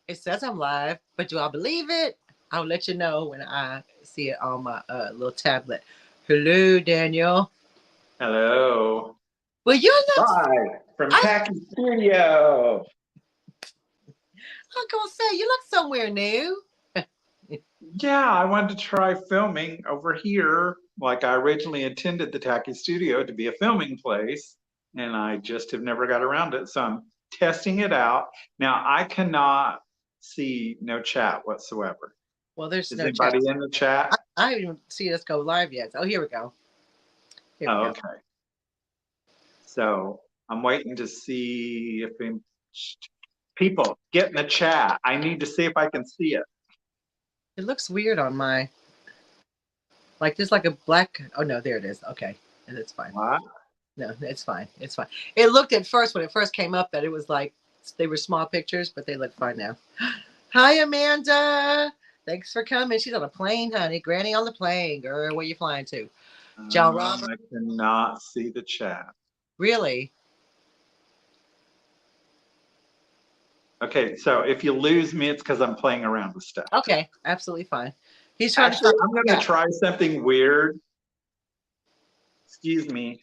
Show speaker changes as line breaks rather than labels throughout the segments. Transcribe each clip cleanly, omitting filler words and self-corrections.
It says I'm live, but do I believe it? I'll let you know when I see it on my little tablet. Hello, Daniel.
Hello.
Well, you're not.
Live from
I,
Tacky Studio.
I'm gonna say you look somewhere new.
Yeah, I wanted to try filming over here. Like I originally intended the Tacky Studio to be a filming place, and I just have never got around it. So I'm testing it out. Now I cannot see no chat whatsoever.
Well, there's
Is
no chat.
anybody in the chat?
I haven't even seen us go live yet. Oh, here we go. Here we
Oh,
go.
okay. So I'm waiting to see if people get in the chat. I need to see if I can see it.
It looks weird on my. Like there's like a black. Oh no, there it is. Okay, and it's fine.
What?
No, it's fine. It's fine. It looked at first when it first came up that it was like they were small pictures, but they look fine now. Hi, Amanda. Thanks for coming. She's on a plane, honey. Granny on the plane. Girl, where you flying to? John Robert.
I cannot see the chat.
Really?
Okay, so if you lose me, it's because I'm playing around with stuff.
Okay, absolutely fine. He's trying to
Actually,
find
I'm going
the
to
chat.
try something weird. Excuse me.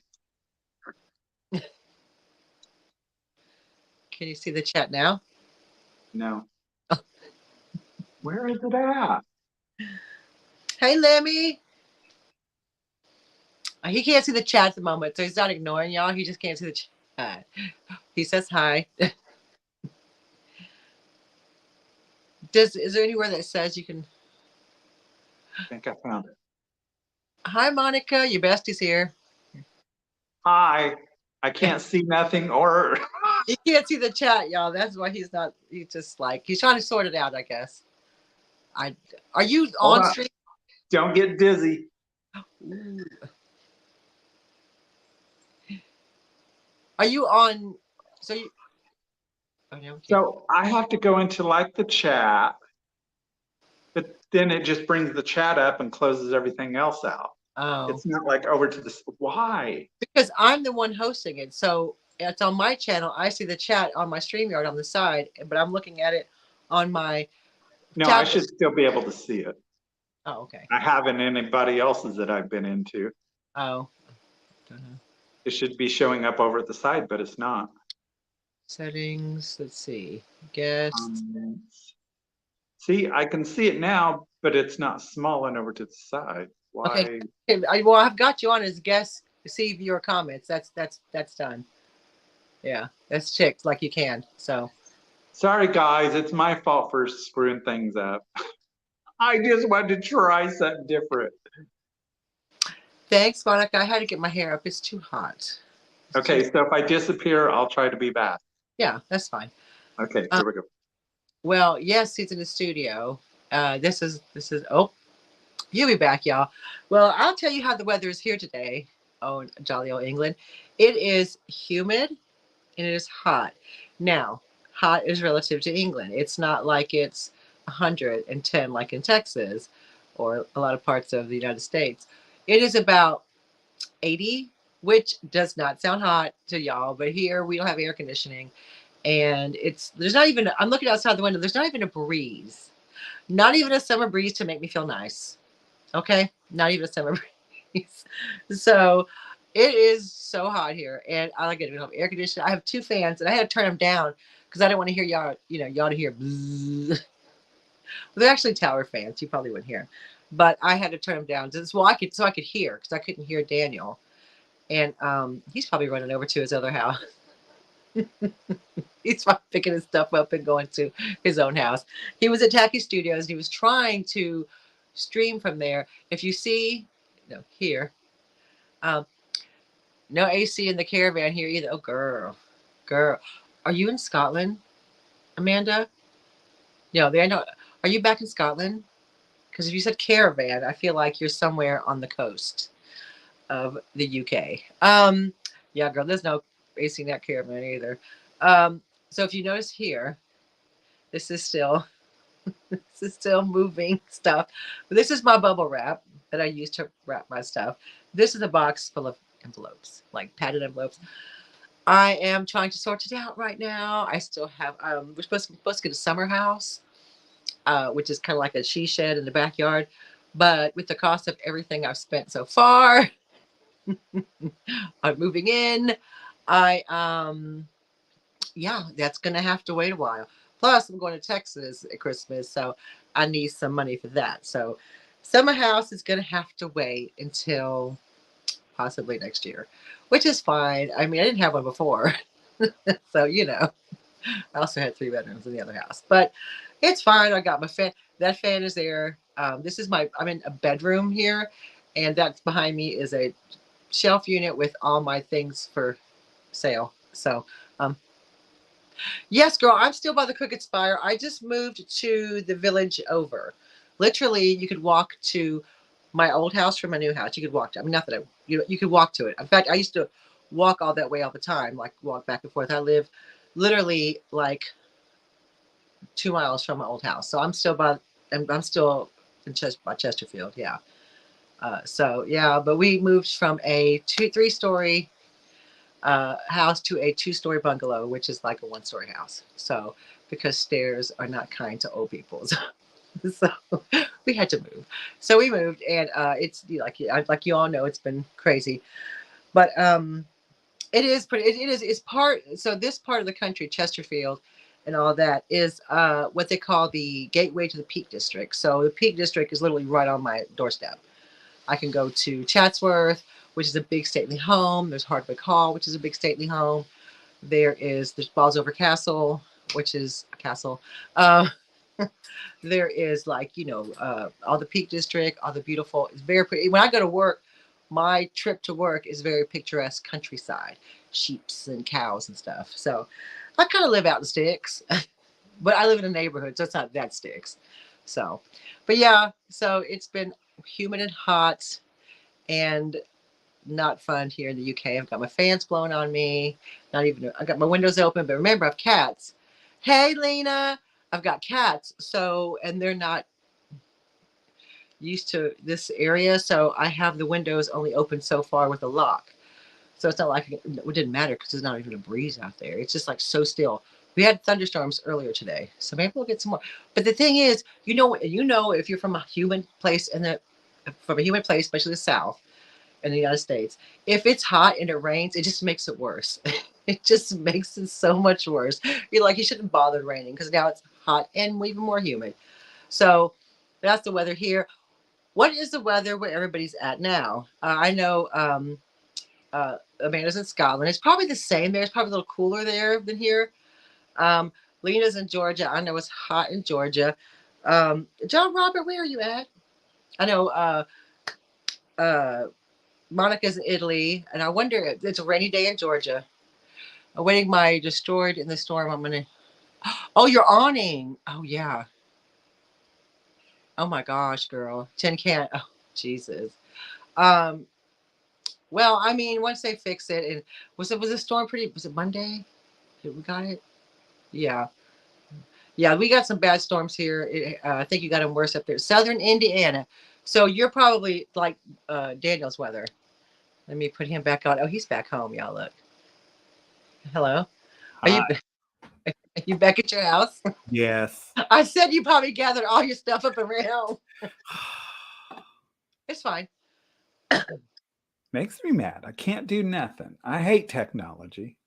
Can you see the chat now?
No. Where is it at?
Hey, Lemmy. He can't see the chat at the moment, so he's not ignoring y'all. He just can't see the chat. He says hi. Is there anywhere that says you can?
I think I found it.
Hi, Monica. Your bestie's here.
Hi. I can't see nothing or.
He can't see the chat, y'all. That's why he's not. He's just like he's trying to sort it out, I guess. I are you
Hold
on
on.
stream?
Don't get dizzy.
Ooh. Are you on? So you? Oh no, okay.
So I have to go into like the chat, but then it just brings the chat up and closes everything else out.
Oh,
It's not like over to this. Why?
because I'm the one hosting it, so it's on my channel. I see the chat on my StreamYard on the side, but I'm looking at it on my
No, I
tablet.
should still be able to see it.
Oh, okay.
I haven't anybody else's that I've been into.
Oh, don't know.
It should be showing up over at the side, but it's not.
Settings. Let's see. Guests.
See, I can see it now, but it's not small and over to the side.
Okay.
Why?
Well, I've got you on as guest. See your comments. That's done. Yeah, that's checked like you can. So
Sorry, guys, it's my fault for screwing things up. I just wanted to try something different.
thanks, Monica. I had to get my hair up. It's too hot.
Okay, so if I disappear, I'll try to be back.
Yeah, that's fine.
Okay,
Um,
here we go.
well, yes, he's in the studio. This is. Oh, you'll be back, y'all. Well, I'll tell you how the weather is here today. Oh, jolly old England. It is humid and it is hot. Now, hot is relative to England. It's not like it's 110 like in Texas or a lot of parts of the United States. It is about 80, which does not sound hot to y'all, but here we don't have air conditioning. And there's not even, I'm looking outside the window, there's not even a breeze. Not even a summer breeze to make me feel nice. Okay? Not even a summer breeze. So it is so hot here. And I like it. We don't have air conditioning. I have two fans and I had to turn them down because I didn't want to hear y'all, y'all to hear bzzz. Well, they're actually tower fans. You probably wouldn't hear. But I had to turn them down. Well, I could hear because I couldn't hear Daniel. And he's probably running over to his other house. He's probably picking his stuff up and going to his own house. He was at Tacky Studios and he was trying to stream from there. If you see, no, here, um, no AC in the caravan here either. Oh, girl, are you in Scotland, Amanda? No, they know. Are you back in Scotland? Because if you said caravan, I feel like you're somewhere on the coast of the UK. Yeah, girl, there's no AC in that caravan either. So if you notice here, this is still moving stuff. But this is my bubble wrap that I use to wrap my stuff. This is a box full of envelopes, like padded envelopes. I am trying to sort it out right now. I still have we're supposed to get a summer house, which is kind of like a she shed in the backyard. But with the cost of everything I've spent so far, I'm moving in. I yeah, that's gonna have to wait a while. Plus, I'm going to Texas at Christmas, so I need some money for that. So, summer house is gonna have to wait until possibly next year, which is fine. I mean, I didn't have one before, so I also had 3 bedrooms in the other house, but it's fine. I got my fan. That fan is there. This is I'm in a bedroom here, and that's behind me is a shelf unit with all my things for sale. So, um, yes, girl, I'm still by the Crooked Spire. I just moved to the village over. Literally, you could walk to my old house from my new house. You could walk to. I mean, not that you could walk to it. In fact, I used to walk all that way all the time, like walk back and forth. I live literally like 2 miles from my old house, so I'm still in by Chesterfield. Yeah. So yeah, but we moved from a 3-story house to a 2-story bungalow, which is like a 1-story house. So because stairs are not kind to old people, so we had to move. So we moved, and it's like you all know, it's been crazy, but it is pretty. It is. It's part. So this part of the country, Chesterfield, and all that is what they call the gateway to the Peak District. So the Peak District is literally right on my doorstep. I can go to Chatsworth, which is a big stately home. There's Hardwick Hall, which is a big stately home. There's Balsover Castle, which is a castle. Uh, there is all the Peak District, all the beautiful. It's very pretty. When I go to work, my trip to work is very picturesque countryside, sheeps and cows and stuff. So I kind of live out in sticks, but I live in a neighborhood, so it's not that sticks. So, but yeah, so it's been humid and hot and not fun here in the UK. I've got my fans blowing on me. Not even I got my windows open, but remember I have cats. Hey Lena, I've got cats. So and they're not used to this area, so I have the windows only open so far with a lock. So it's not like it didn't matter because there's not even a breeze out there. It's just like so still. We had thunderstorms earlier today, so maybe we'll get some more. But the thing is, if you're from a human place especially the South in the United States, if it's hot and it rains, it just makes it worse. It just makes it so much worse. You're like, you shouldn't bother raining because now it's hot and even more humid. So that's the weather here. What is the weather where everybody's at now? I know Amanda's in Scotland. It's probably the same there. It's probably a little cooler there than here. Um, Lena's in Georgia. I know it's hot in Georgia. John Robert, where are you at? I know uh, Monica's in Italy, and I wonder if it's a rainy day in Georgia. I'm waiting my destroyed in the storm. I'm gonna. Oh, you're awning. Oh yeah. Oh my gosh, girl. Tin can. Oh Jesus. Um, well, I mean, once they fix it, and was the storm pretty? Was it Monday? Did we got it? Yeah, yeah. We got some bad storms here. I think you got them worse up there, Southern Indiana. So you're probably like Daniel's weather. Let me put him back on. Oh, he's back home. Y'all look. Hello. Are you? Are you back at your house?
Yes.
I said you probably gathered all your stuff up and ran home. It's fine.
Makes me mad. I can't do nothing. I hate technology.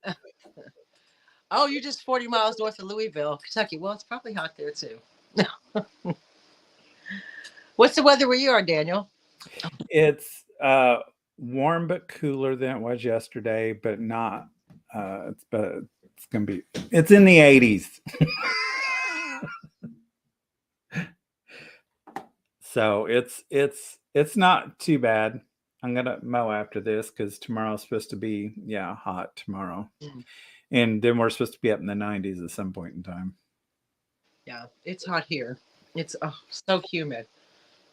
Oh, you're just 40 miles north of Louisville, Kentucky. Well, it's probably hot there too. What's the weather where you are, Daniel?
It's warm but cooler than it was yesterday, but not it's gonna be it's in the 80s. So it's not too bad. I'm gonna mow after this because tomorrow's supposed to be hot tomorrow. And then we're supposed to be up in the 90s at some point in time.
Yeah, it's hot here. It's so humid.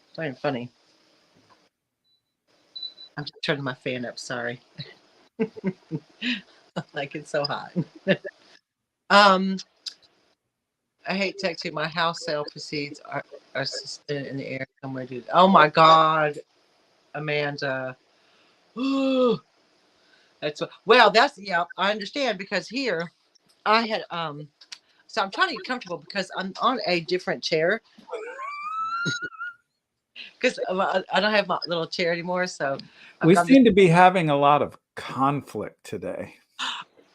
It's not even funny. I'm just turning my fan up. Sorry. Like it's so hot. I hate texting. My house sale proceeds are suspended in the air somewhere. Oh my God, Amanda. Well, that's yeah, I understand because here I had so I'm trying to get comfortable because I'm on a different chair because I don't have my little chair anymore. So I've
We
got this.
seem to be having a lot of conflict today.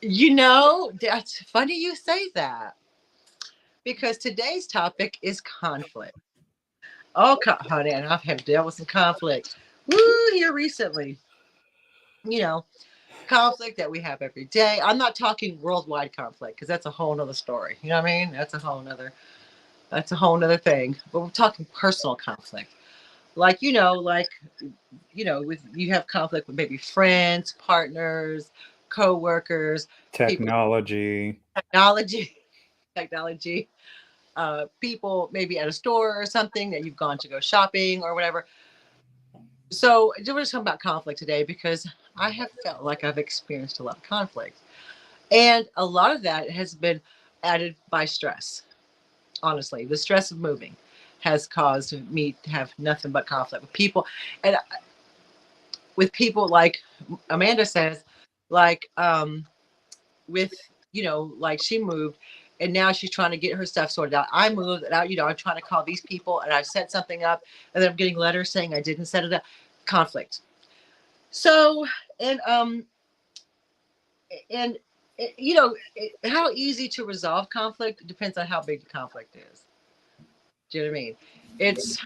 That's funny you say that because today's topic is conflict. Oh, honey, and I've had dealt with some conflict. Woo, here recently. You know, conflict that we have every day. I'm not talking worldwide conflict because that's a whole nother story. You know what I mean? That's a whole nother thing. But we're talking personal conflict. Like, with you have conflict with maybe friends, partners, co-workers, people,
Technology.
technology, technology, people maybe at a store or something that you've gone to go shopping or whatever. So we're just talking about conflict today because I have felt like I've experienced a lot of conflict. And a lot of that has been added by stress. Honestly, the stress of moving has caused me to have nothing but conflict with people. And with people like Amanda says, like with like she moved and now she's trying to get her stuff sorted out. I moved and I'm trying to call these people and I've set something up and then I'm getting letters saying I didn't set it up. Conflict. So and how easy to resolve conflict depends on how big the conflict is. Do you know what I mean? It's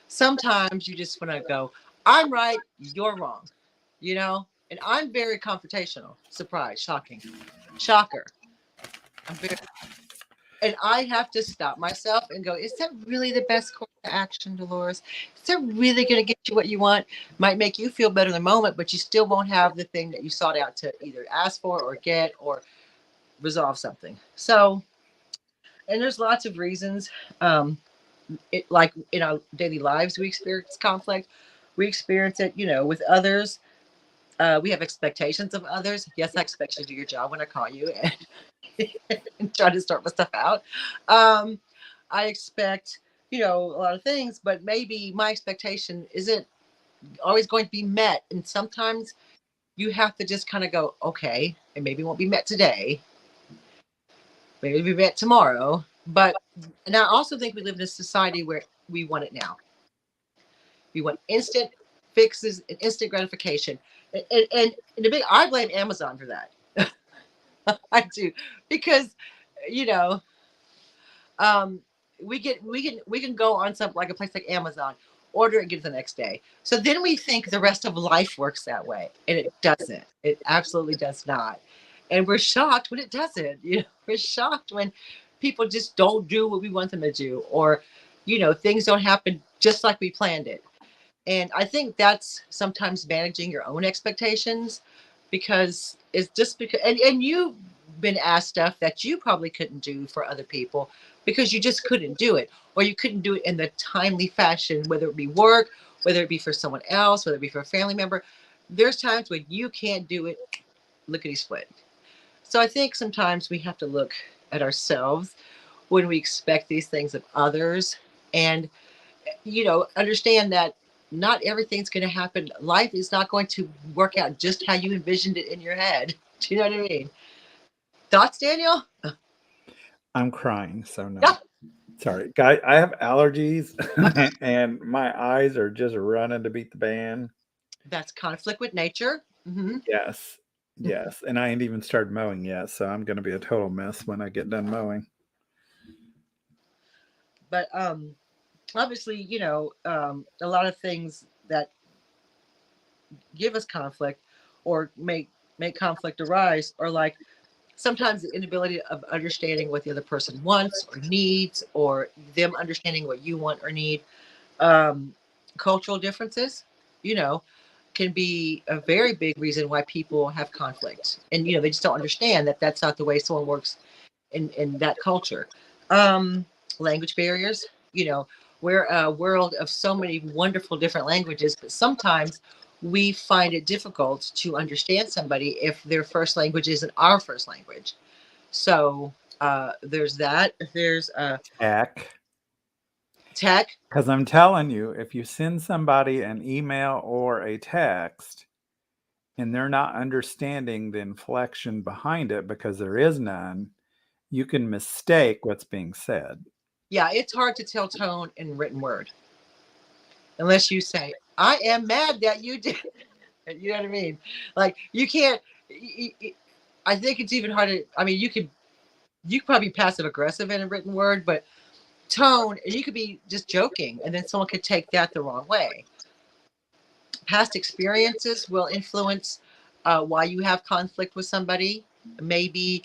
sometimes you just want to go, I'm right, you're wrong, and I'm very confrontational. Surprise, shocking, shocker. I'm very, and I have to stop myself and go, is that really the best course of action, Dolores? Is that really going to get you what you want? Might make you feel better in the moment, but you still won't have the thing that you sought out to either ask for or get or resolve something. So, and there's lots of reasons. Like in our daily lives, we experience conflict. We experience it, with others. We have expectations of others. Yes, I expect you to do your job when I call you and try to sort my stuff out. I expect, a lot of things, but maybe my expectation isn't always going to be met. And sometimes you have to just kind of go, okay, and maybe it won't be met today. Maybe it'll be met tomorrow. And I also think we live in a society where we want it now. We want instant fixes and instant gratification. And the big, I blame Amazon for that. I do, because you know, we can go on something like a place like Amazon, order it, get it the next day. So then we think the rest of life works that way, and it doesn't. It absolutely does not. And we're shocked when it doesn't. We're shocked when people just don't do what we want them to do, or things don't happen just like we planned it. And I think that's sometimes managing your own expectations because it's just because, and you've been asked stuff that you probably couldn't do for other people because you just couldn't do it, or you couldn't do it in the timely fashion, whether it be work, whether it be for someone else, whether it be for a family member. There's times when you can't do it, lickety split. So I think sometimes we have to look at ourselves when we expect these things of others and understand that not everything's going to happen. Life is not going to work out just how you envisioned it in your head. Do you know what I mean? Thoughts, Daniel?
I'm crying, so no.
Yeah.
Sorry, guy. I have allergies, and my eyes are just running to beat the band.
That's conflict with nature. Mm-hmm.
Yes, yes, and I ain't even started mowing yet, so I'm going to be a total mess when I get done mowing.
But obviously, a lot of things that give us conflict or make conflict arise are like sometimes the inability of understanding what the other person wants or needs, or them understanding what you want or need. Cultural differences, can be a very big reason why people have conflict, and they just don't understand that that's not the way someone works in that culture. Language barriers, we're a world of so many wonderful different languages, but sometimes we find it difficult to understand somebody if their first language isn't our first language. So there's that. There's tech.
Because I'm telling you, if you send somebody an email or a text and they're not understanding the inflection behind it because there is none, you can mistake what's being said.
Yeah, it's hard to tell tone in written word unless you say, "I am mad that you did." You know what I mean? Like you can't. I think it's even harder. I mean, you could probably be passive aggressive in a written word, but tone, you could be just joking, and then someone could take that the wrong way. Past experiences will influence why you have conflict with somebody. Maybe,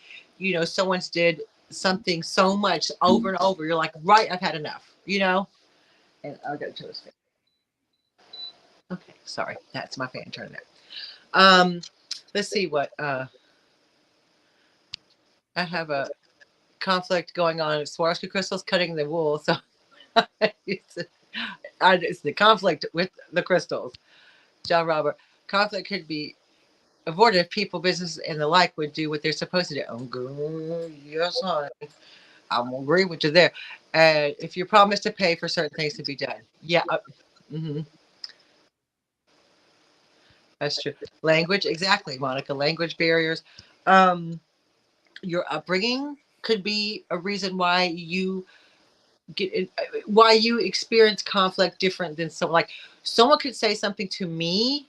someone's did something so much over and over. You're like, right, I've had enough, And I'll go to his fan. Okay, sorry. That's my fan turning there. Let's see what I have a conflict going on. Swarovski crystals cutting the wool. So it's the conflict with the crystals. John Robert, conflict could be avoided if people, business, and the like would do what they're supposed to do. Oh, good. Yes, honey. I'm agree with you there. And if you promise to pay for certain things to be done. Yeah. That's true. Language, exactly, Monica. Language barriers. Your upbringing could be a reason why you experience conflict different than someone. Like someone could say something to me,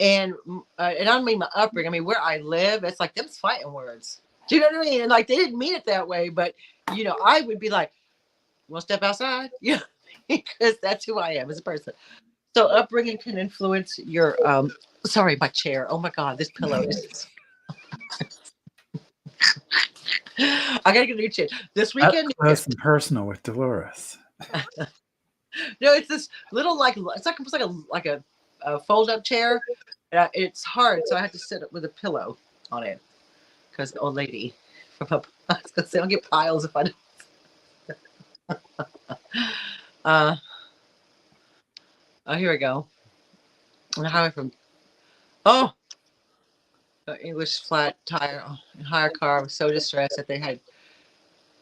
and I don't mean my upbringing. I mean where I live. It's like them's fighting words. Do you know what I mean? And like they didn't mean it that way, but I would be like, "Want to step outside?" Yeah, because that's who I am as a person. So upbringing can influence your. Sorry, my chair. Oh my God, this pillow is. I gotta get a new chair this weekend.
Close and personal with Dolores.
No, it's this little it's like a fold up chair. It's hard, so I have to sit with a pillow on it because the old lady from up. I was gonna say I'll get piles if I don't. Oh, here we go. Highway from English flat tire hire car was so distressed that they had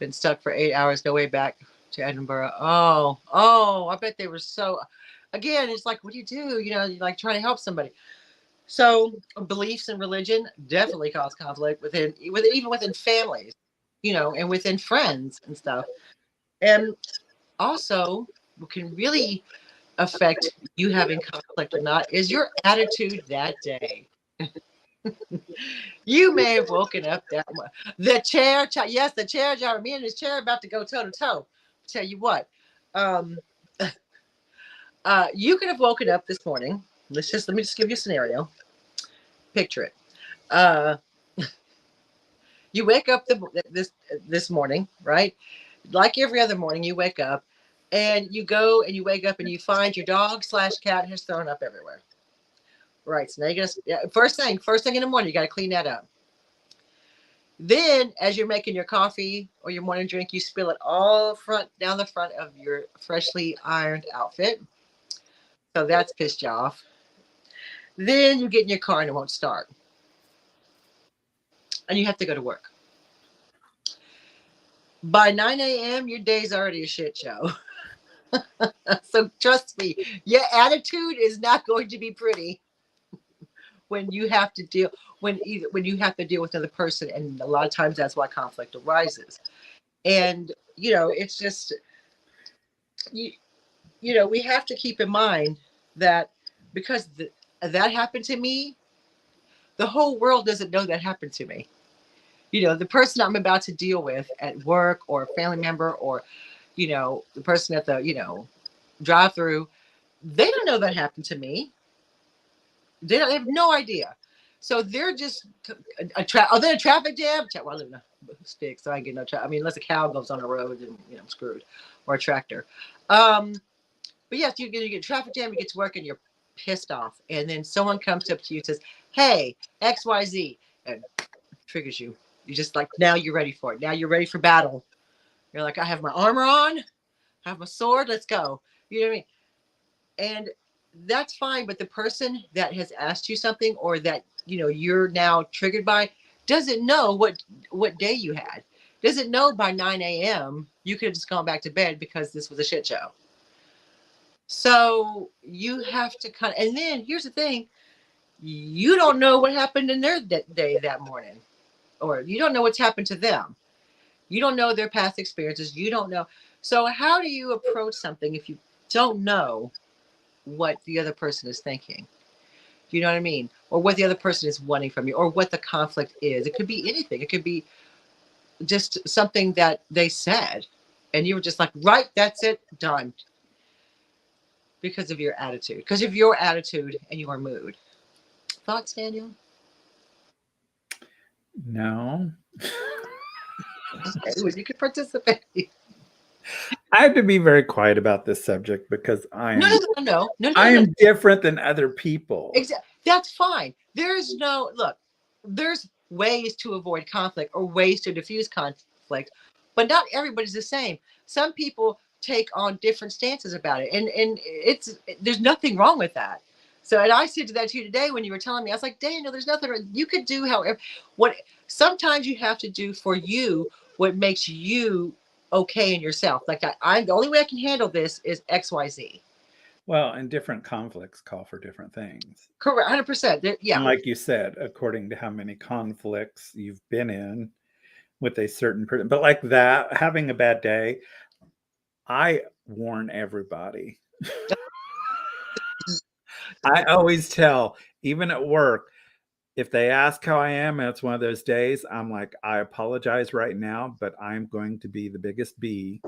been stuck for 8 hours, no way back to Edinburgh. Oh, I bet they were so. Again, it's like, what do? You're like trying to help somebody. So beliefs and religion definitely cause conflict even within families, and within friends and stuff. And also, what can really affect you having conflict or not is your attitude that day. You may have woken up the chair. Yes, the chair, John. Me and his chair about to go toe to toe. Tell you what, you could have woken up this morning. Let me just give you a scenario. Picture it. You wake up this morning, right? Like every other morning, you wake up and you go and you wake up and you find your dog/cat has thrown up everywhere. Right. So now you gotta first thing in the morning, you gotta clean that up. Then as you're making your coffee or your morning drink, you spill it all down the front of your freshly ironed outfit. So that's pissed you off. Then you get in your car and it won't start. And you have to go to work. By 9 a.m., your day's already a shit show. So trust me, your attitude is not going to be pretty when you have to deal with another person, and a lot of times that's why conflict arises. And it's just we have to keep in mind that because that happened to me, the whole world doesn't know that happened to me. The person I'm about to deal with at work or a family member or the person at the drive through, they don't know that happened to me. They have no idea. So they're just a traffic jam. Well, I live in a stick, so I get no traffic. I mean, unless a cow goes on the road, then I'm screwed, or a tractor. But yes, you get a traffic jam. You get to work and you're pissed off, and then someone comes up to you and says, "Hey, XYZ," and triggers you. You're just like, now you're ready for it. Now you're ready for battle. You're like, I have my armor on, I have my sword. Let's go. You know what I mean? And that's fine, but the person that has asked you something or that you're now triggered by doesn't know what day you had. Doesn't know by 9 a.m. you could have just gone back to bed because this was a shit show. So you have to and then here's the thing, you don't know what happened in their day that morning, or you don't know what's happened to them. You don't know their past experiences. You don't know. So how do you approach something if you don't know what the other person is thinking? You know what I mean? Or what the other person is wanting from you, or what the conflict is. It could be anything. It could be just something that they said, and you were just like, right, that's it, done. Because of your attitude, and your mood. Thoughts, Daniel?
No.
Okay, well, you could participate.
I have to be very quiet about this subject because
No.
I am different than other people.
Exactly. That's fine. There's ways to avoid conflict or ways to diffuse conflict, but not everybody's the same. Some people take on different stances about it, and there's nothing wrong with that. So, and I said that to you today when you were telling me, I was like, Daniel, there's nothing you could do. However, sometimes you have to do for you what makes you okay in yourself. Like I'm the only way I can handle this is XYZ.
Well, and different conflicts call for different things.
Correct, 100%. Yeah.
And like you said, according to how many conflicts you've been in with a certain person, but like that, having a bad day, I warn everybody. I always tell, even at work, if they ask how I am and it's one of those days, I'm like, I apologize right now, but I'm going to be the biggest bee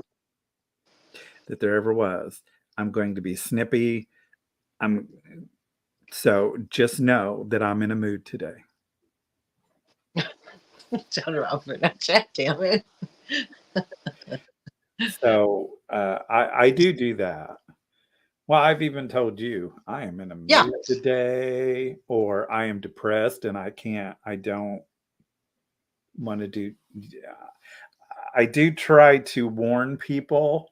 that there ever was. I'm going to be snippy. So just know that I'm in a mood today.
Turn around for that chat, damn it.
So I do that. Well, I've even told you I am in a mood today, or I am depressed and I don't want to do. I do try to warn people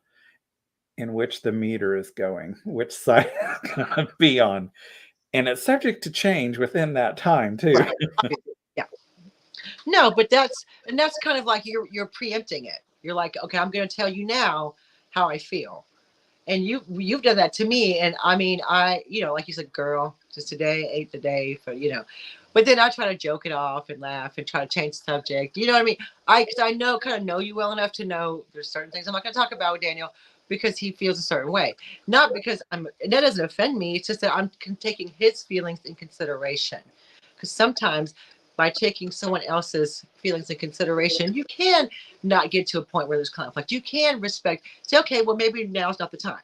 in which the meter is going, which side it's going to be on. And it's subject to change within that time too.
Yeah. No, but that's kind of like you're preempting it. You're like, okay, I'm going to tell you now how I feel. And you've done that to me. And I mean, like you said, girl, just today ain't the day for, but then I try to joke it off and laugh and try to change the subject. You know what I mean? Because I kind of know you well enough to know there's certain things I'm not going to talk about with Daniel because he feels a certain way. Not because that doesn't offend me. It's just that I'm taking his feelings in consideration. Because sometimes by taking someone else's feelings in consideration, you can not get to a point where there's conflict. You can say, okay, well, maybe now's not the time.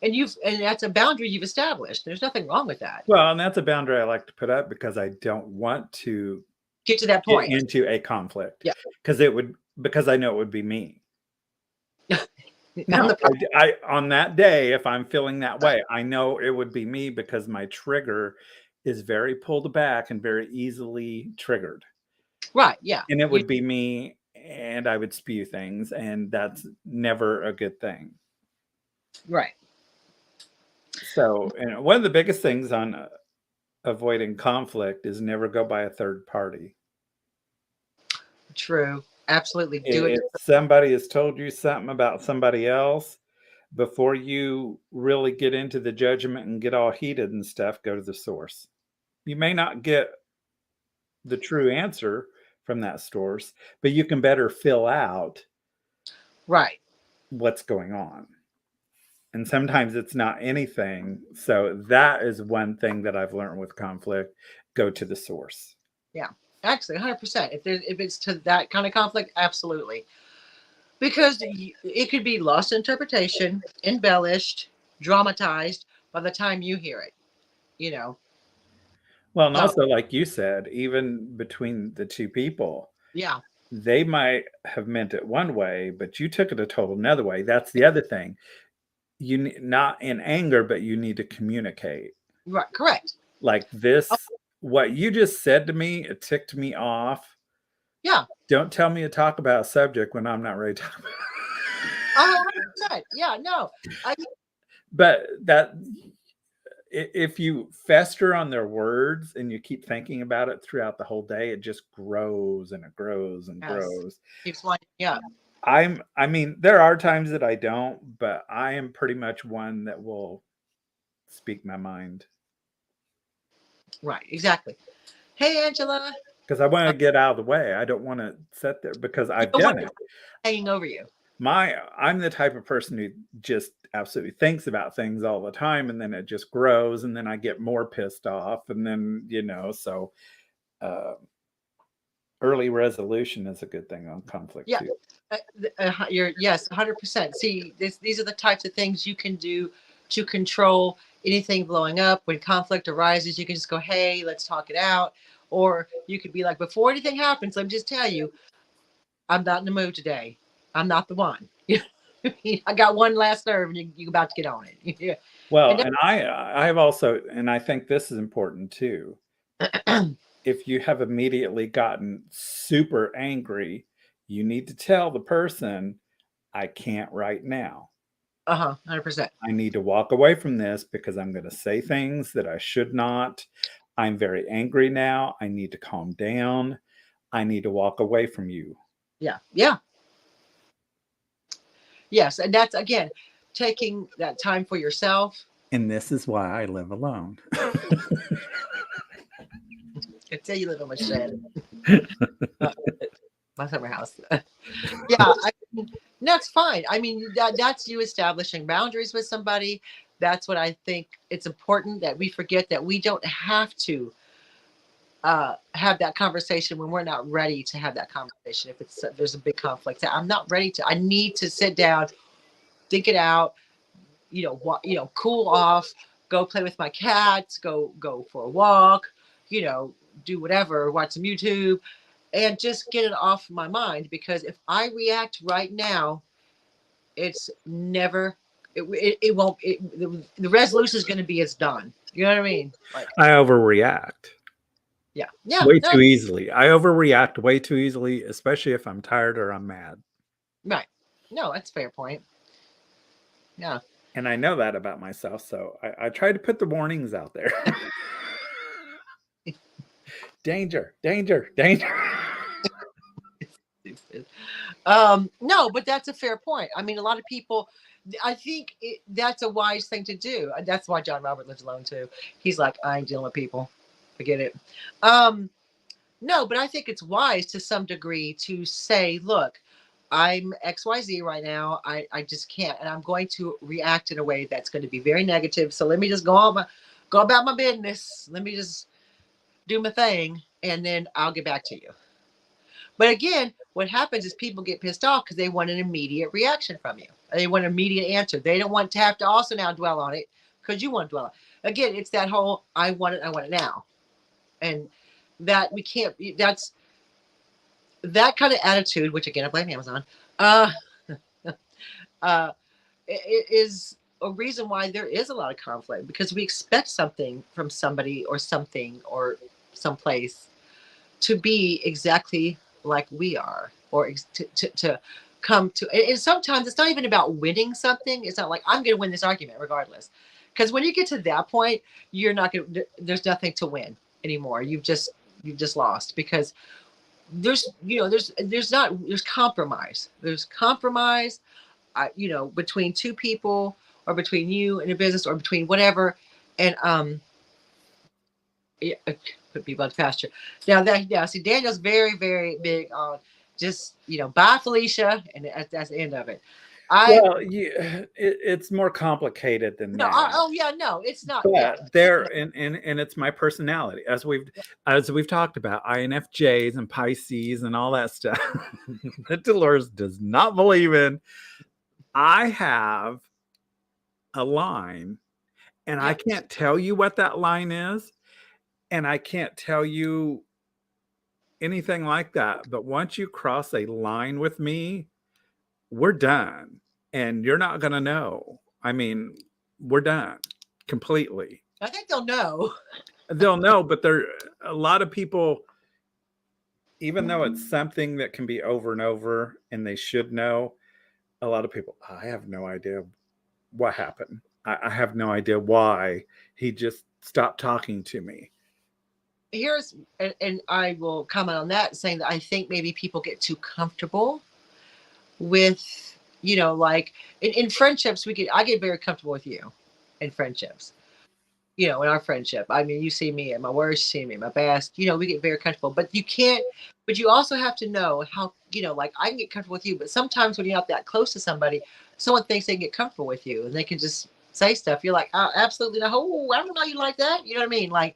And that's a boundary you've established. There's nothing wrong with that.
Well, and that's a boundary I like to put up because I don't want to
get to that point
into a conflict.
Yeah.
Because I know it would be me. No, I on that day, if I'm feeling that way, I know it would be me because my trigger is very pulled back and very easily triggered.
Right. Yeah.
And it would be me, and I would spew things, and that's never a good thing.
Right.
So, and one of the biggest things on avoiding conflict is never go by a third party.
True. Absolutely. Do it.
If somebody has told you something about somebody else, before you really get into the judgment and get all heated and stuff, go to the source. You may not get the true answer from that source, but you can better fill out what's going on. And sometimes it's not anything. So that is one thing that I've learned with conflict. Go to the source.
Yeah, actually 100%. If it's to that kind of conflict, absolutely. Because it could be lost interpretation, embellished, dramatized by the time you hear it,
Well, and also, like you said, even between the two people, they might have meant it one way, but you took it a total another way. That's the other thing. You not in anger, but you need to communicate.
Right, correct.
Like this, what you just said to me, it ticked me off.
Yeah.
Don't tell me to talk about a subject when I'm not ready to talk about it.
100%. Yeah, no.
But that if you fester on their words and you keep thinking about it throughout the whole day, it just grows and it grows and grows.
Keeps winding up.
I mean, there are times that I don't, but I am pretty much one that will speak my mind.
Right. Exactly. Hey, Angela.
Because I want to get out of the way. I don't want to sit there because
You
I've
don't want
done
it
it.
hanging over you.
I'm the type of person who just absolutely thinks about things all the time, and then it just grows, and then I get more pissed off, and then so uh, early resolution is a good thing on conflict
Yeah.
too.
You're yes, 100%. See, these are the types of things you can do to control anything blowing up. When conflict arises, you can just go, "Hey, let's talk it out," or you could be like, "Before anything happens, let me just tell you, I'm not in the mood today. I'm not the one. I got one last nerve, and you're about to get on it." Yeah.
Well,
And
and I've also, and I think this is important too. If you have immediately gotten super angry, you need to tell the person, I can't right now.
100%.
I need to walk away from this because I'm going to say things that I should not. I'm very angry now. I need to calm down. I need to walk away from you.
Yeah. Yeah. Yes, and that's again taking that time for yourself.
And this is why I live alone.
I tell you, live on my shed, my summer house. Yeah, that's fine. I mean, that's you establishing boundaries with somebody. That's what I think. It's important that we forget that we don't have to have that conversation when we're not ready to have that conversation. If there's a big conflict, I'm not ready to. I need to sit down, think it out. Cool off. Go play with my cats. Go for a walk. Do whatever. Watch some YouTube, and just get it off my mind. Because if I react right now, it's never it won't the resolution is going to be it's done. You know what I mean? Like,
I overreact
yeah,
way
no,
too easily. I overreact way too easily, especially if I'm tired or I'm mad.
right. No, that's a fair point. Yeah.
And I know that about myself. So I try to put the warnings out there. Danger, danger, danger.
No, but that's a fair point. I mean, a lot of people, I think that's a wise thing to do. That's why John Robert lives alone too. He's like, I ain't dealing with people. Forget it. No, but I think it's wise to some degree to say, look, I'm XYZ right now. I just can't. And I'm going to react in a way that's going to be very negative. So let me just go about my business. Let me just do my thing. And then I'll get back to you. But again, what happens is people get pissed off because they want an immediate reaction from you. They want an immediate answer. They don't want to have to also now dwell on it because you want to dwell on it. Again, it's that whole I want it now. And that we can't, that's that kind of attitude, which again, I blame Amazon, uh, it is a reason why there is a lot of conflict because we expect something from somebody or something or someplace to be exactly like we are or to come to. And sometimes it's not even about winning something. It's not like I'm going to win this argument regardless. Because when you get to that point, you're not going to, there's nothing to win anymore. You've just lost because there's compromise. There's compromise, between two people or between you and a business or between whatever. And yeah, put people out faster. Now see, Daniel's very, very big on just, bye Felicia. And that's the end of it.
It's more complicated than
No,
that.
oh yeah, no, it's not.
But and it's my personality, as we've talked about, INFJs and Pisces and all that stuff that Dolores does not believe in. I have a line, and I can't tell you what that line is, and I can't tell you anything like that. But once you cross a line with me, we're done, and you're not going to know. I mean, we're done completely.
I think they'll know.
They'll know, but a lot of people, even though it's something that can be over and over and they should know, a lot of people, I have no idea what happened. I have no idea why he just stopped talking to me.
And I will comment on that, saying that I think maybe people get too comfortable with, like in friendships, I get very comfortable with you in friendships. you know, in our friendship. I mean, you see me at my worst, you see me at my best. You know, we get very comfortable. But you can't. But you also have to know how. You know, like I can get comfortable with you, but sometimes when you're not that close to somebody, someone thinks they can get comfortable with you, and they can just say stuff. You're like, oh, absolutely not. Oh, I don't know you like that. You know what I mean? Like,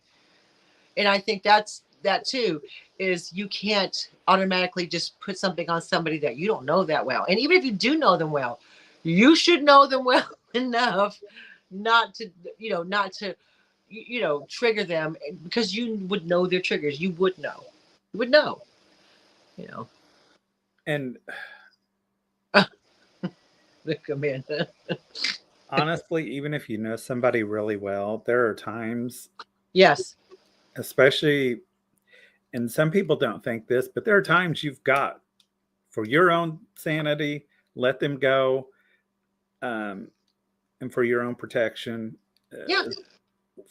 and I think that's that too. Is you can't automatically just put something on somebody that you don't know that well. And even if you do know them well, you should know them well enough not to, you know, not to you know, trigger them because you would know their triggers. You would know. You would know. You know.
And
Look, Amanda.
honestly, even if you know somebody really well, there are times,
Yes.
especially, and some people don't think this, but there are times you've got, for your own sanity, let them go, and for your own protection,
Yeah.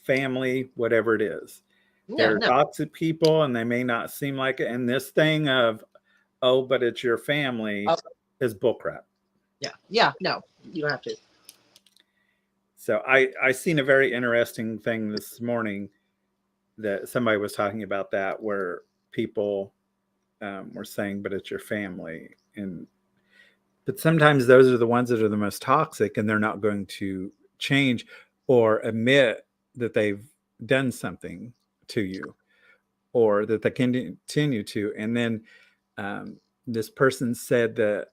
family, whatever it is.
Yeah.
They're
No.
toxic people and they may not seem like it. And this thing of, oh, but it's your family
Oh,
is bullcrap.
yeah. Yeah. No. You don't have to.
So I seen a very interesting thing this morning that somebody was talking about, that where people were saying, but it's your family. And but sometimes those are the ones that are the most toxic, and they're not going to change or admit that they've done something to you, or that they continue to. And then this person said that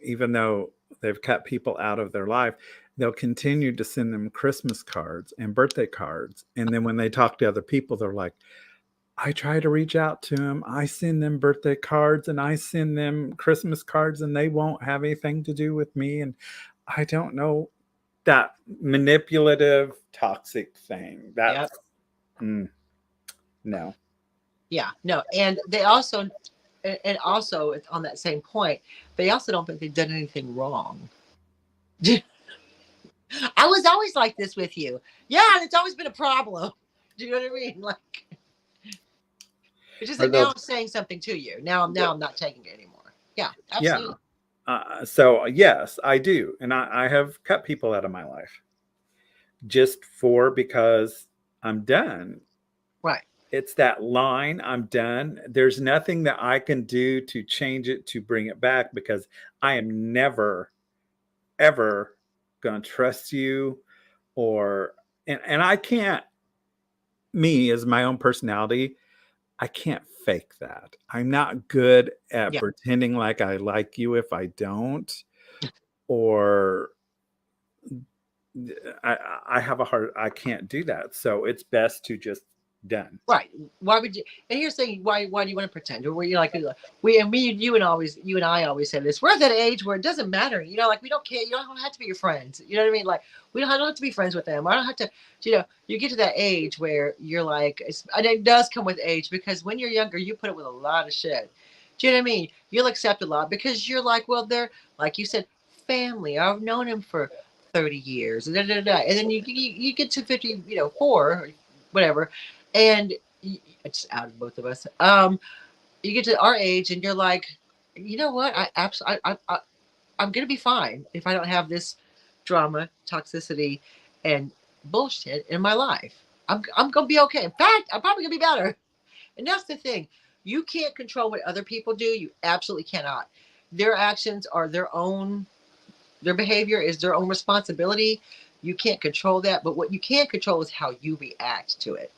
even though they've cut people out of their life, they'll continue to send them Christmas cards and birthday cards. And then when they talk to other people, they're like, I try to reach out to them. I send them birthday cards and I send them Christmas cards, and they won't have anything to do with me. And I don't know, that manipulative, toxic thing. That's no.
Yeah. No. And they also, and also on that same point, they also don't think they've done anything wrong. I was always like this with you. Yeah, it's always been a problem. Do you know what I mean? Like, it's just that now I'm saying something to you. Now I'm not taking it anymore. Yeah, absolutely.
Yeah. So yes, I do, and I have cut people out of my life just because I'm done.
Right.
It's that line, I'm done. There's nothing that I can do to change it, to bring it back, because I am never, ever going to trust you, and I can't, me as my own personality, I can't fake that. I'm not good at pretending like I like you if I don't, or I have a hard, I can't do that. So it's best to just done.
Right. Why would you? And here's the thing: why do you want to pretend? Or were you like you and I always say this. We're at that age where it doesn't matter. You know, like we don't care. You don't have to be your friends. You know what I mean? Like I don't have to be friends with them. I don't have to. You know, you get to that age where you're like, and it does come with age, because when you're younger, you put up with a lot of shit. Do you know what I mean? You'll accept a lot because you're like, well, they're like you said, family. I've known him for 30 years, and and then you get to 50, you know, 4, whatever, and it's out of both of us. You get to our age, and you're like, you know what? I'm gonna be fine if I don't have this drama, toxicity, and bullshit in my life. I'm gonna be okay. In fact, I'm probably gonna be better. And that's the thing. You can't control what other people do. You absolutely cannot. Their actions are their own. Their behavior is their own responsibility. You can't control that, but what you can control is how you react to it.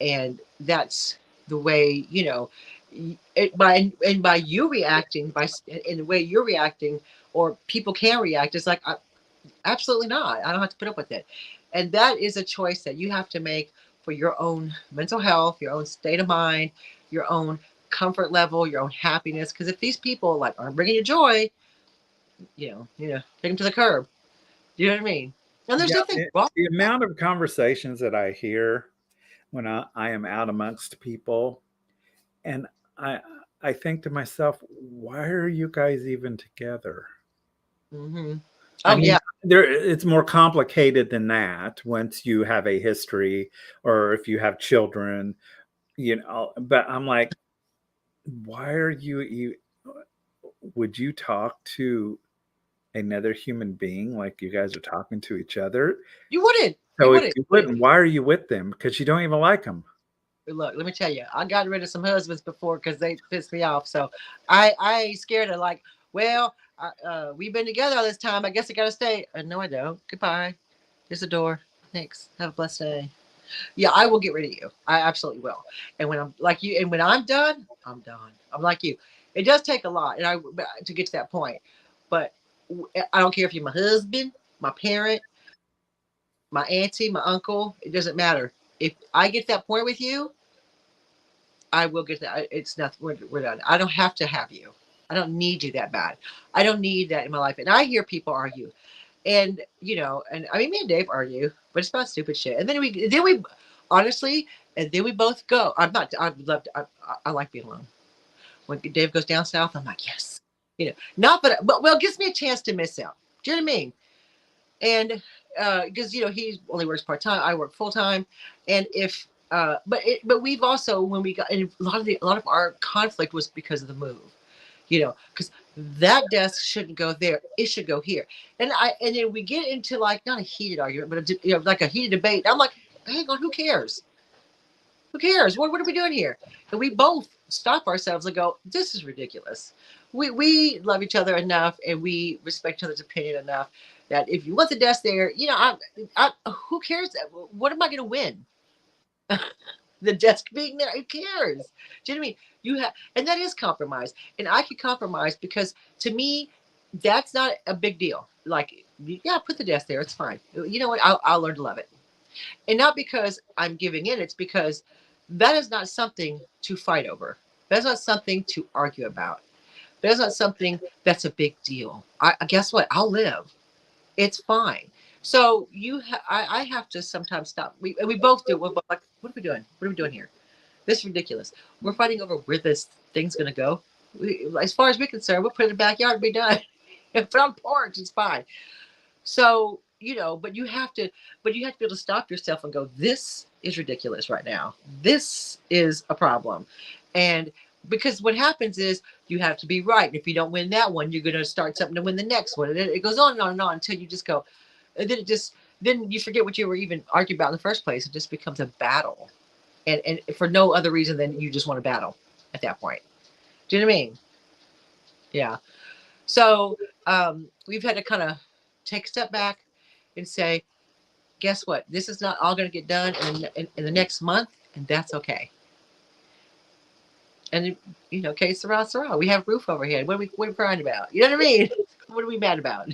And that's the way, you know, by you reacting, by in the way you're reacting, or people can react, it's like absolutely not. I don't have to put up with it. And that is a choice that you have to make for your own mental health, your own state of mind, your own comfort level, your own happiness. Because if these people like aren't bringing you joy, take them to the curb. You know what I mean? And there's nothing wrong.
The amount of conversations that I hear when I am out amongst people, and I think to myself, why are you guys even together?
Mm-hmm.
I mean, it's more complicated than that once you have a history, or if you have children, you know. But I'm like, why are you would you talk to another human being like you guys are talking to each other?
You wouldn't.
So if
wouldn't.
you wouldn't, why are you with them? Because you don't even like them.
Look, let me tell you, I got rid of some husbands before because they pissed me off. So I ain't scared of like, well, we've been together all this time. I guess I gotta stay. No, I don't. Goodbye. Here's the door. Thanks. Have a blessed day. Yeah, I will get rid of you. I absolutely will. And when I'm like you, and when I'm done, I'm done. I'm like you. It does take a lot, and I to get to that point. But I don't care if you're my husband, my parent, my auntie, my uncle. It doesn't matter. If I get to that point with you, I will get that. It's nothing. We're done. I don't have to have you. I don't need you that bad. I don't need that in my life. And I hear people argue, and and I mean, me and Dave argue, but it's about stupid shit. And then we, honestly, and then we both go. I'm not. I love. I like being alone. When Dave goes down south, I'm like, yes, not, but well, it gives me a chance to miss out. Do you know what I mean? And because he only works part time, I work full time, and if but we've also, when we got, and a lot of our conflict was because of the move, because that desk shouldn't go there, it should go here, and then we get into like not a heated argument, but like a heated debate. I'm like, hang on, who cares? Who cares? What are we doing here? And we both stop ourselves and go, this is ridiculous. We love each other enough, and we respect each other's opinion enough that if you want the desk there, who cares? What am I going to win? The desk being there, who cares? Do you know what I mean? And that is compromise. And I can compromise because to me, that's not a big deal. Like, yeah, put the desk there. It's fine. You know what? I'll learn to love it. And not because I'm giving in. It's because that is not something to fight over. That's not something to argue about. That's not something that's a big deal. Guess what? I'll live. It's fine. So I have to sometimes stop. We both do. We're like, what are we doing? What are we doing here? This is ridiculous. We're fighting over where this thing's going to go. As far as we're concerned, we'll put it in the backyard and be done. If it's on porch, it's fine. So, but you have to be able to stop yourself and go, this is ridiculous right now. This is a problem. And because what happens is you have to be right. And if you don't win that one, you're going to start something to win the next one. And it goes on and on and on until you just go, and then you forget what you were even arguing about in the first place. It just becomes a battle. And for no other reason than you just want to battle at that point. Do you know what I mean? Yeah. So we've had to kind of take a step back and say, guess what? This is not all going to get done in the next month, and that's okay. And okay, Sarah, we have roof overhead. What are we crying about? You know what I mean? What are we mad about?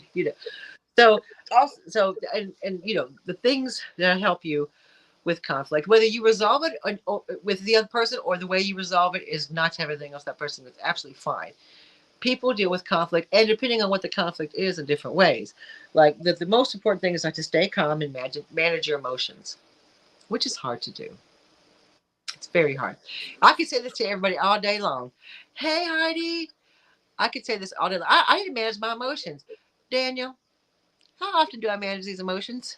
So also, and the things that help you with conflict, whether you resolve it with the other person or the way you resolve it is not to have anything else that person is absolutely fine. People deal with conflict, and depending on what the conflict is, in different ways. Like the most important thing is not to stay calm and manage your emotions, which is hard to do. It's very hard. I could say this to everybody all day long. Hey, Heidi. I could say this all day long. I need to manage my emotions. Daniel, how often do I manage these emotions?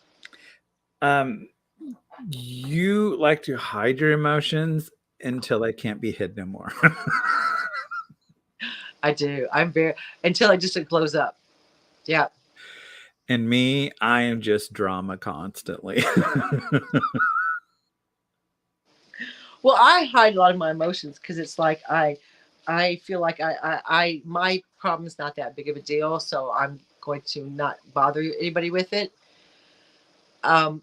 You like to hide your emotions until they can't be hid no more.
I do. I'm very, until it blows up. Yeah.
And me, I am just drama constantly.
Well, I hide a lot of my emotions because it's like I feel like my problem is not that big of a deal, so I'm going to not bother anybody with it.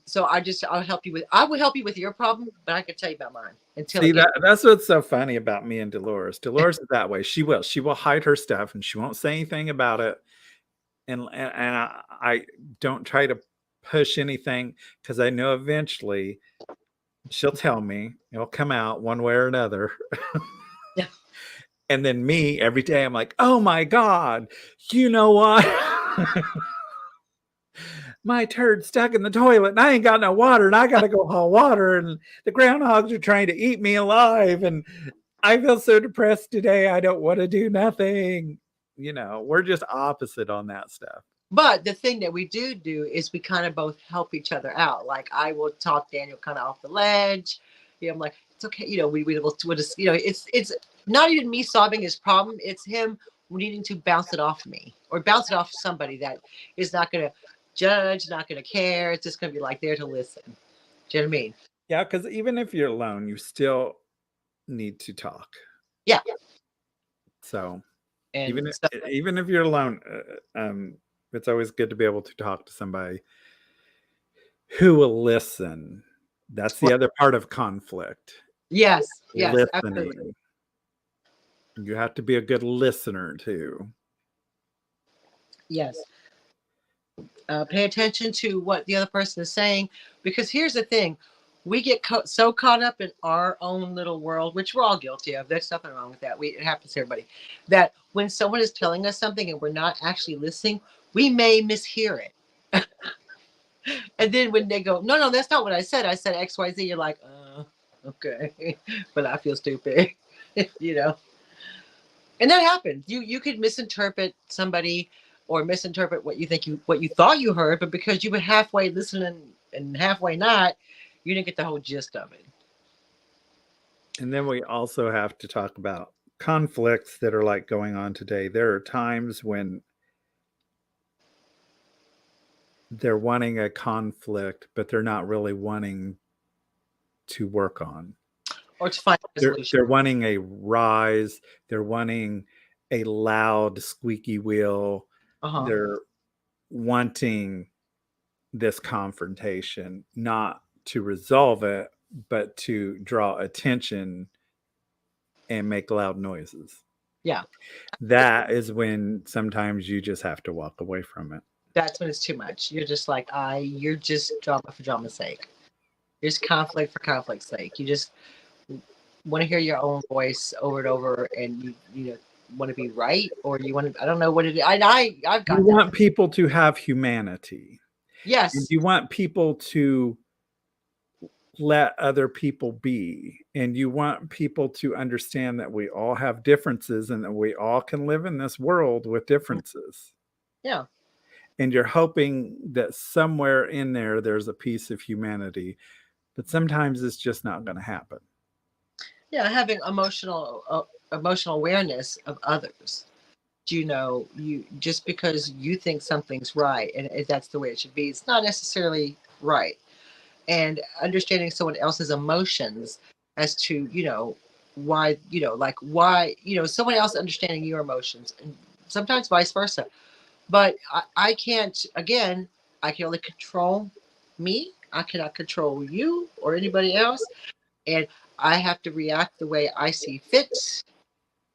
So I will help you with your problem, but I can tell you about mine until.
See, that's what's so funny about me and Dolores. Dolores is that way. She will hide her stuff and she won't say anything about it. And I don't try to push anything because I know eventually she'll tell me. It'll come out one way or another.
Yeah.
And then me, every day, I'm like, oh my God, you know what? My turd's stuck in the toilet and I ain't got no water and I got to go haul water and the groundhogs are trying to eat me alive. And I feel so depressed today. I don't want to do nothing. We're just opposite on that stuff.
But the thing that we do is we kind of both help each other out. Like I will talk Daniel kind of off the ledge. I'm like, it's okay. We'll just, it's not even me solving his problem. It's him needing to bounce it off me or bounce it off somebody that is not going to judge, not going to care. It's just going to be like there to listen. Do you know what I mean?
Yeah, because even if you're alone, you still need to talk.
Yeah.
So
And
even
so,
even if you're alone, it's always good to be able to talk to somebody who will listen. That's the other part of conflict.
yes, absolutely.
Listening. You have to be a good listener too.
Yes. Pay attention to what the other person is saying, because here's the thing: we get so caught up in our own little world, which we're all guilty of. There's nothing wrong with that. It happens to everybody. That when someone is telling us something and we're not actually listening, we may mishear it. And then when they go, no, that's not what I said. I said X, Y, Z. You're like, okay, but I feel stupid, you know. And that happens. You could misinterpret somebody or misinterpret what you thought you heard, but because you were halfway listening and halfway not, you didn't get the whole gist of it.
And then we also have to talk about conflicts that are like going on today. There are times when they're wanting a conflict, but they're not really wanting to work on.
Or to find a resolution.
They're wanting a rise. They're wanting a loud, squeaky wheel. They're wanting this confrontation, not to resolve it, but to draw attention and make loud noises.
Yeah.
That is when sometimes you just have to walk away from it.
That's when it's too much. You're just like, you're just drama for drama's sake. There's conflict for conflict's sake. You just want to hear your own voice over and over, and you want to be right, or you want to, I don't know what it is. I've got.
You want people to have humanity.
Yes.
And you want people to let other people be, and you want people to understand that we all have differences and that we all can live in this world with differences.
Yeah.
And you're hoping that somewhere in there's a piece of humanity, but sometimes it's just not going to happen.
Yeah, having emotional awareness of others. You just because you think something's right and that's the way it should be, it's not necessarily right. And understanding someone else's emotions as to why someone else understanding your emotions, and sometimes vice versa. But I can't, again, I can only control me. I cannot control you or anybody else. And I have to react the way I see fit.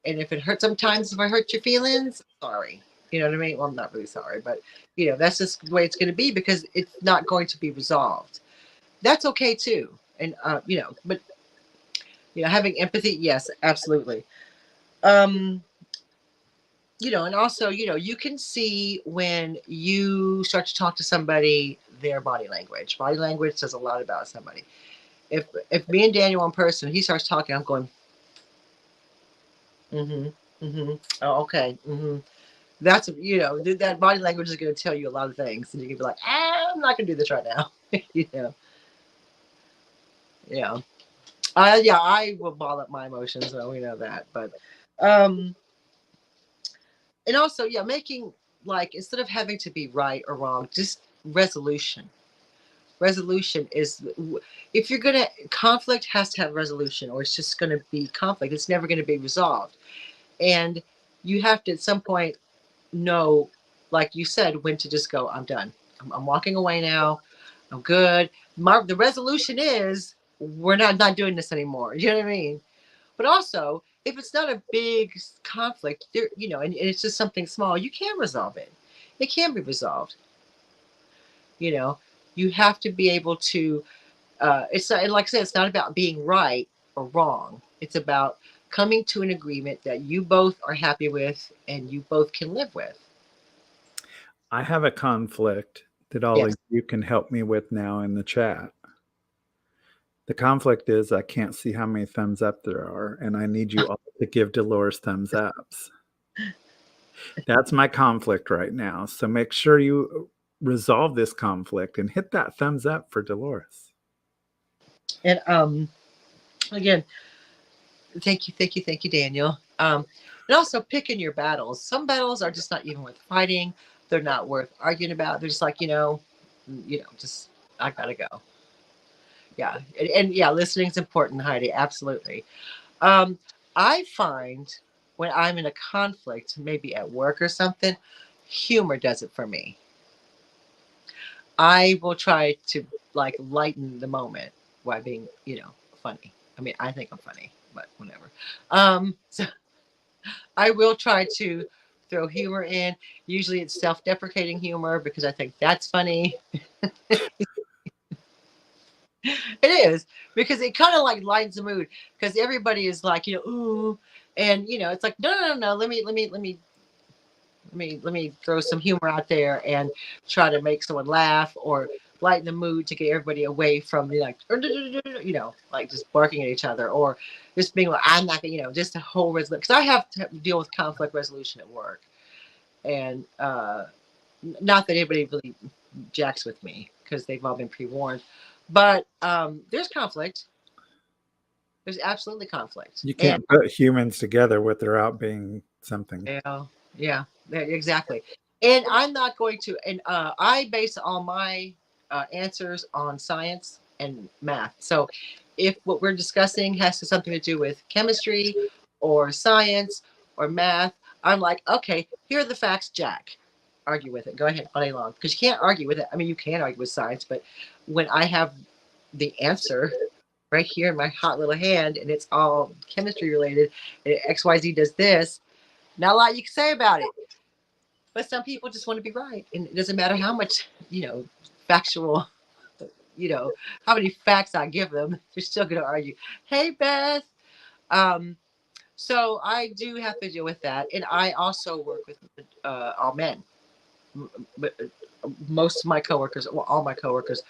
And if it hurts, sometimes if I hurt your feelings, sorry. You know what I mean? Well, I'm not really sorry, but that's just the way it's going to be, because it's not going to be resolved. That's okay too. And, but having empathy, yes, absolutely. And also, you can see when you start to talk to somebody, their body language. Body language says a lot about somebody. If me and Daniel in person, he starts talking, I'm going, oh, okay. That's, that body language is going to tell you a lot of things. And you can be like, I'm not going to do this right now. Yeah. I will ball up my emotions. So we know that. But, and also, making, like, instead of having to be right or wrong, just resolution. Resolution is, if you're going to, conflict has to have resolution, or it's just going to be conflict. It's never going to be resolved. And you have to at some point know, like you said, when to just go, I'm done. I'm walking away now. I'm good. The resolution is we're not doing this anymore. You know what I mean? But also, if it's not a big conflict, and it's just something small, you can resolve it. It can be resolved. You have to be able to, it's not, like I said, it's not about being right or wrong. It's about coming to an agreement that you both are happy with and you both can live with.
I have a conflict that all of you can help me with now in the chat. The conflict is I can't see how many thumbs up there are, and I need you all to give Dolores thumbs ups. That's my conflict right now. So make sure you resolve this conflict and hit that thumbs up for Dolores.
And again, thank you, Daniel. And also picking your battles. Some battles are just not even worth fighting. they're not worth arguing about. They're just like, just I gotta go. Yeah, and yeah, listening is important, Heidi. Absolutely. Um, I find when I'm in a conflict, maybe at work or something, humor does it for me. I will try to like lighten the moment while being, funny. I mean, I think I'm funny, but whatever. So I will try to throw humor in. Usually it's self-deprecating humor because I think that's funny. It is because it kind of like lightens the mood because everybody is like, ooh, and it's like, no, no, no, no. Let me throw some humor out there and try to make someone laugh or lighten the mood to get everybody away from the like, like just barking at each other or just being like, I'm not gonna, just a whole resolution. Because I have to deal with conflict resolution at work, and not that anybody really jacks with me because they've all been pre-warned, but there's conflict. There's absolutely conflict.
You can't put humans together without being something.
Yeah, exactly. And I'm not going to, and I base all my answers on science and math. So if what we're discussing has something to do with chemistry or science or math, I'm like, okay, here are the facts, Jack. Argue with it. Go ahead all day long. Because you can't argue with it. I mean, you can argue with science, but when I have the answer right here in my hot little hand and it's all chemistry related, and XYZ does this, not a lot you can say about it. But some people just want to be right. And it doesn't matter how much, factual, how many facts I give them, they're still going to argue. Hey, Beth. So I do have to deal with that. And I also work with all men. But most of my coworkers, well, all my coworkers,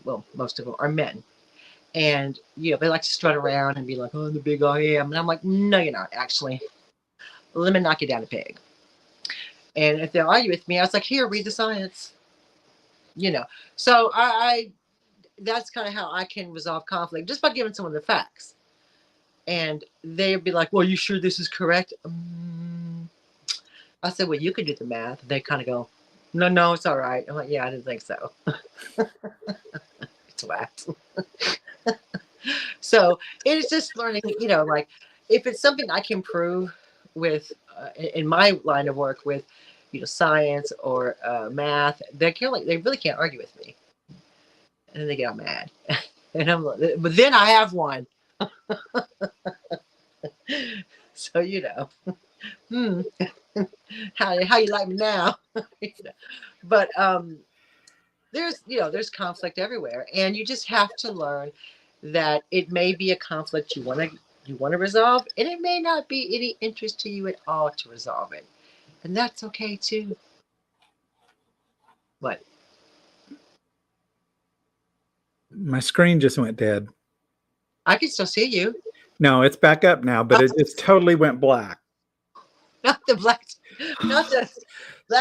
well, most of them are men. And, they like to strut around and be like, oh, the big I am. And I'm like, no, you're not, actually. Let me knock you down a peg. And if they'll argue with me, I was like, here, read the science. So I that's kind of how I can resolve conflict, just by giving someone the facts. And they'd be like, well, you sure this is correct? I said, well, you can do the math. They kind of go, no, it's all right. I'm like, yeah, I didn't think so. It's wax. So it's just learning, like if it's something I can prove with in my line of work with, science or math, they really can't argue with me. And then they get all mad. And I'm like, but then I have one. So, how you like me now? But there's conflict everywhere, and you just have to learn that it may be a conflict you want to resolve, and it may not be any interest to you at all to resolve it, and that's okay too. What?
My screen just went dead.
I can still see you.
No, it's back up now, but it just totally went black.
Not the black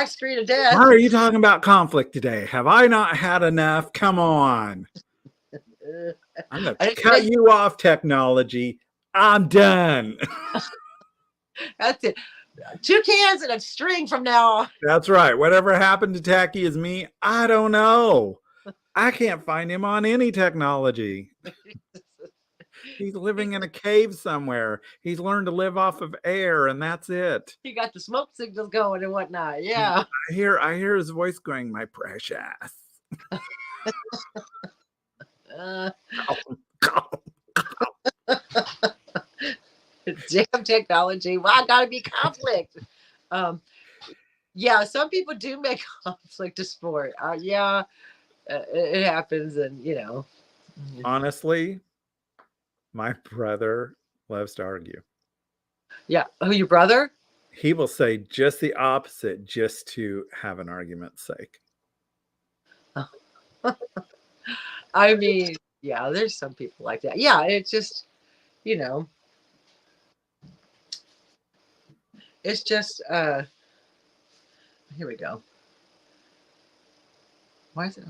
screen of death.
Why are you talking about conflict today? Have I not had enough? Come on. I'm going to cut you off, technology. I'm done.
That's it. 2 cans and a string from now on.
That's right. Whatever happened to Tacky is me, I don't know. I can't find him on any technology. He's living in a cave somewhere. He's learned to live off of air, and that's it.
He got the smoke signals going and whatnot. Yeah.
I hear his voice going, my precious.
Damn technology. Why gotta be conflict? Yeah, some people do make conflict a sport. Yeah, it happens, and
Honestly, my brother loves to argue.
Yeah. Who, your brother?
He will say just the opposite just to have an argument's sake.
I mean, yeah, there's some people like that. Yeah, it's just, it's just, here we go. Why is it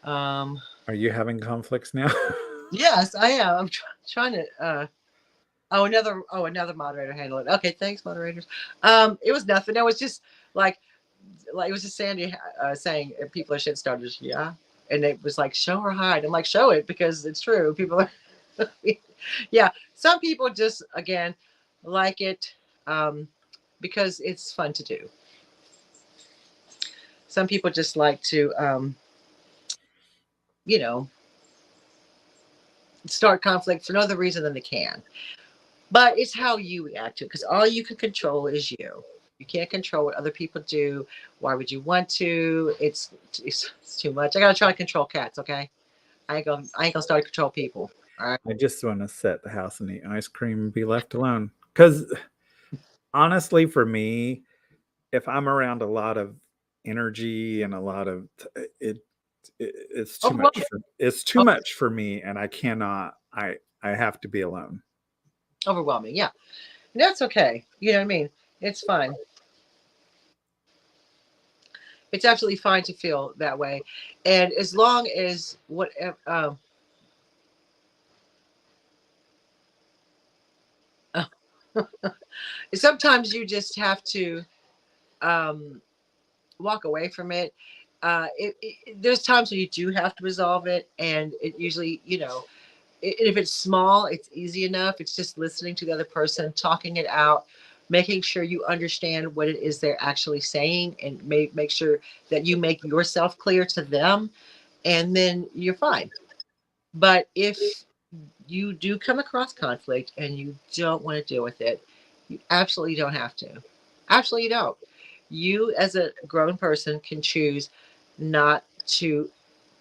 Are you having conflicts now?
Yes, I am. I'm trying to Another moderator handled it. Okay, thanks, moderators. It was nothing. It was just like it was just Sandy saying people are shit starters. Yeah, and it was like show or hide. I'm like show it because it's true. People are, yeah. Some people just again like it because it's fun to do. Some people just like to you know, start conflict for no other reason than they can. But it's how you react to it because all you can control is you. You can't control what other people do. Why would you want to? It's too much. I gotta try to control cats. Okay, I ain't gonna start to control people. All right.
I just want to sit at the house and eat ice cream and be left alone. Because honestly, for me, if I'm around a lot of energy and a lot of it's too much. It's too much for me, and I cannot. I have to be alone.
Overwhelming. Yeah, and that's okay. You know what I mean? It's fine. It's absolutely fine to feel that way, and as long as whatever. Sometimes you just have to walk away from it. There's times when you do have to resolve it, and it usually, if it's small, it's easy enough. It's just listening to the other person, talking it out, making sure you understand what it is they're actually saying, and make sure that you make yourself clear to them, and then you're fine. But if you do come across conflict and you don't want to deal with it, you absolutely don't have to. Absolutely don't. You, as a grown person, can choose not to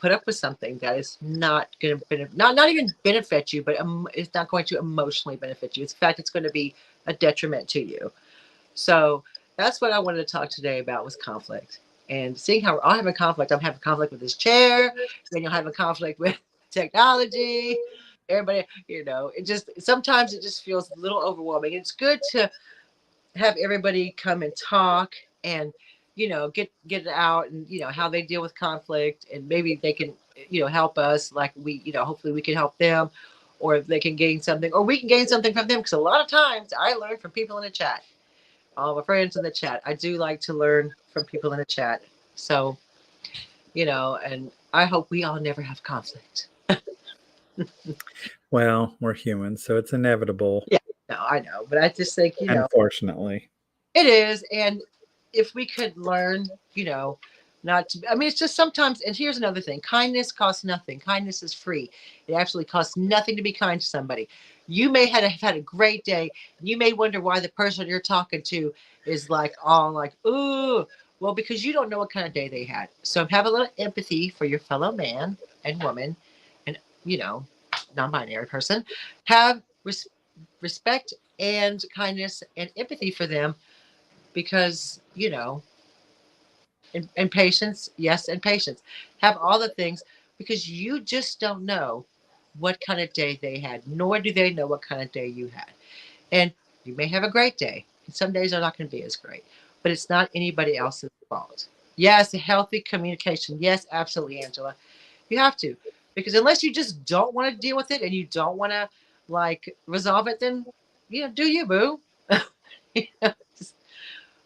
put up with something that is not going to not even benefit you, but it's not going to emotionally benefit you. In fact, it's going to be a detriment to you. So that's what I wanted to talk today about was conflict. And seeing how we're all having conflict. I'm having conflict with this chair, then you'll have a conflict with technology. Everybody, it just sometimes it just feels a little overwhelming. It's good to have everybody come and talk and get it out, and how they deal with conflict, and maybe they can help us, like we hopefully we can help them, or if they can gain something or we can gain something from them, because a lot of times I learn from people in the chat, all my friends in the chat. I do like to learn from people in the chat. So and I hope we all never have conflict.
Well, we're human, so it's inevitable.
Yeah, no, I know, but I just think
unfortunately
it is. And if we could learn, not to, I mean, it's just sometimes, and here's another thing, kindness costs nothing. Kindness is free. It actually costs nothing to be kind to somebody. You may have had a great day, and you may wonder why the person you're talking to is all like, ooh, well, because you don't know what kind of day they had. So have a little empathy for your fellow man and woman, and, non-binary person. Have respect and kindness and empathy for them, because and patience. Yes, and patience. Have all the things, because you just don't know what kind of day they had, nor do they know what kind of day you had. And you may have a great day, and some days are not going to be as great, but it's not anybody else's fault. Yes, healthy communication. Yes, absolutely, Angela. You have to, because unless you just don't want to deal with it and you don't want to resolve it, then do you, boo.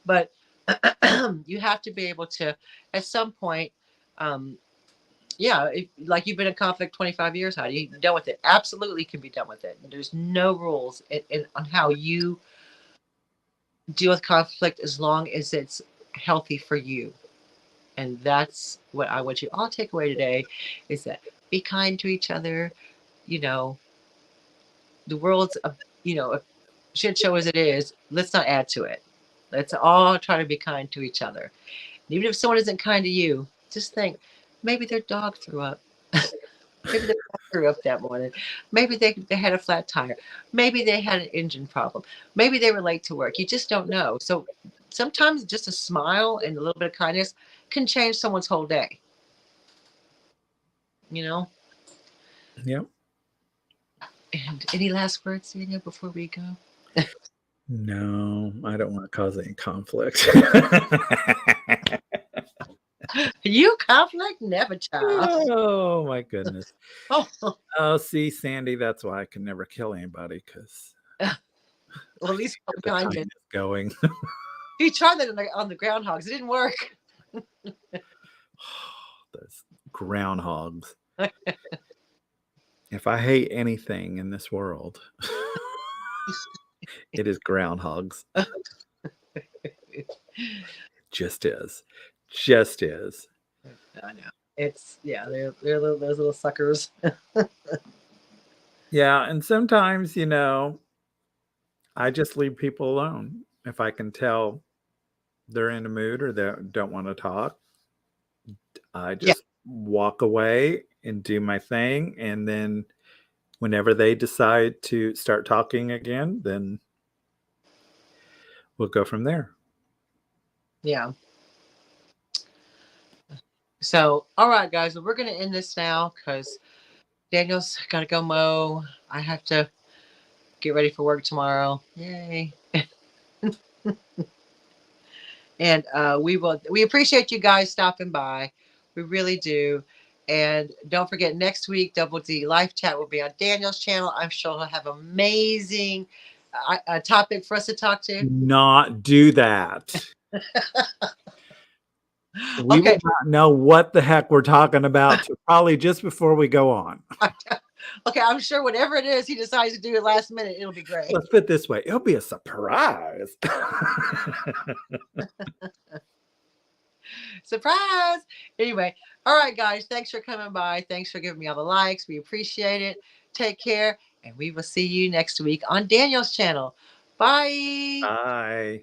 But you have to be able to, at some point, like you've been in conflict 25 years, how do you done with it? Absolutely can be done with it. There's no rules on how you deal with conflict, as long as it's healthy for you. And that's what I want you all to take away today, is that be kind to each other. The world's a shit show as it is. Let's not add to it. Let's all try to be kind to each other. And even if someone isn't kind to you, just think, maybe their dog threw up. Maybe their dog threw up that morning. Maybe they had a flat tire. Maybe they had an engine problem. Maybe they were late to work. You just don't know. So sometimes just a smile and a little bit of kindness can change someone's whole day.
Yep.
And any last words, Daniel, before we go?
No, I don't want to cause any conflict.
You conflict never, child.
Oh my goodness.
Oh,
see, Sandy, that's why I can never kill anybody, because
Well, at least
Get the
behind it.
kindness going.
He tried that on the groundhogs. It didn't work.
Those groundhogs. If I hate anything in this world, it is groundhogs. Just is. Just is.
I know. It's they're those little suckers.
Yeah, and sometimes, I just leave people alone if I can tell they're in a mood or they don't want to talk. I just walk away and do my thing, and then whenever they decide to start talking again, then we'll go from there.
Yeah. So, all right, guys, well, we're going to end this now because Daniel's got to go mow. I have to get ready for work tomorrow. Yay. And we appreciate you guys stopping by. We really do. And don't forget, next week, Double D Live Chat will be on Daniel's channel. I'm sure he'll have amazing topic for us to talk to.
Not do that. We
Okay.
will not know what the heck we're talking about till probably just before we go on.
Okay, I'm sure whatever it is he decides to do at last minute, it'll be great.
Let's put it this way. It'll be a surprise.
Surprise. Anyway, all right, guys. Thanks for coming by. Thanks for giving me all the likes. We appreciate it. Take care. And we will see you next week on Daniel's channel. Bye.
Bye.